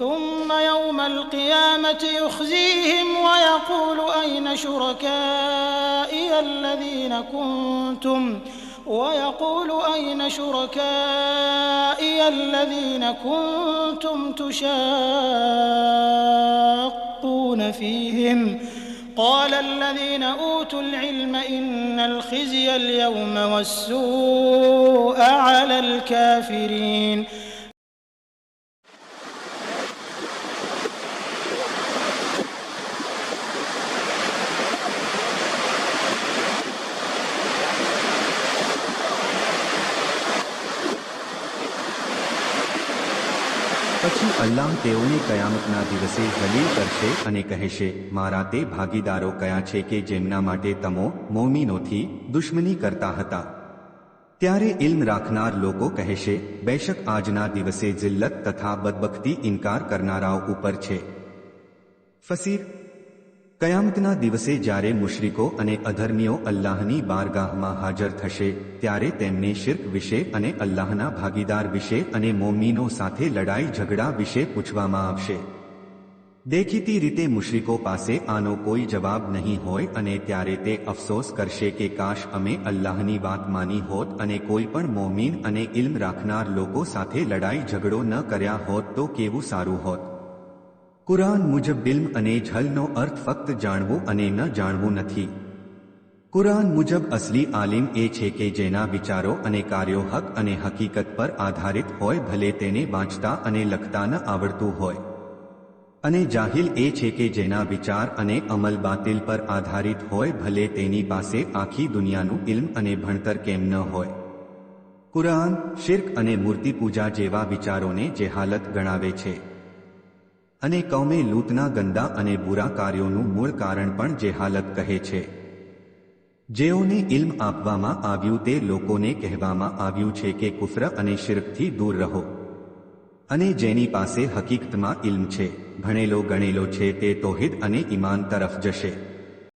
ثم يوم القيامة يخزيهم ويقول أين شركائي الذين كنتم تشاقون فيهم قال الذين أوتوا العلم إن الخزي اليوم والسوء على الكافرين. પછી અલ્લાહ તેઓને કયામતના દિવસે જલીલ કરશે અને કહેશે, મારા તે ભાગીદારો કયા છે કે જેમના માટે તમો મોમીનોથી દુશ્મની કરતા હતા? ત્યારે ઇલ્મ રાખનાર લોકો કહેશે, બેશક આજના દિવસે જિલ્લત તથા બદબખ્તી ઇનકાર કરનારાઓ ઉપર છે. ફસીર: કયામતના દિવસે જ્યારે મુશરિકો અને અધર્મીઓ અલ્લાહની બારગાહમાં હાજર થશે ત્યારે તેમને શિર્ક વિશે અને અલ્લાહના ભાગીદાર વિશે અને મોમીનો સાથે લડાઈ ઝઘડા વિશે પૂછવામાં આવશે. દેખીતી રીતે મુશરિકો પાસે આનો કોઈ જવાબ નહીં હોય અને ત્યારે તે અફસોસ કરશે કે કાશ અમે અલ્લાહની વાત માની હોત અને કોઈ પણ મોમીન અને ઇલ્મ રાખનાર લોકો સાથે લડાઈ ઝઘડો ન કર્યા હોત તો કેવું સારું હોત. કુરાન મુજબ ઇલ્મ અને જહલનો અર્થ ફક્ત જાણવું અને ન જાણવું નથી. કુરાન મુજબ અસલી આલિમ એ છે કે જેના વિચારો અને કાર્યો હક અને હકીકત પર આધારિત હોય, ભલે તેને વાંચતા અને લખતા ન આવડતું હોય. અને જાહિલ એ છે કે જેના વિચાર અને અમલ બાતિલ પર આધારિત હોય, ભલે તેની પાસે આખી દુનિયાનું ઇલ્મ અને ભણતર કેમ ન હોય. કુરાન શિર્ક અને મૂર્તિ પૂજા જેવા વિચારોને જેહાલત ગણાવે છે અને કૌમે લૂતના ગંદા અને બુરા કાર્યોનું મૂળ કારણ પણ જેહાલત કહે છે. જેઓને ઇલ્મ આપવામાં આવ્યું તે લોકોને કહેવામાં આવ્યું છે કે કુફર અને શિર્કથી દૂર રહો, અને જેની પાસે હકીકતમાં ઇલ્મ છે, ભણેલો ગણેલો છે, તે તૌહીદ અને ઈમાન તરફ જશે.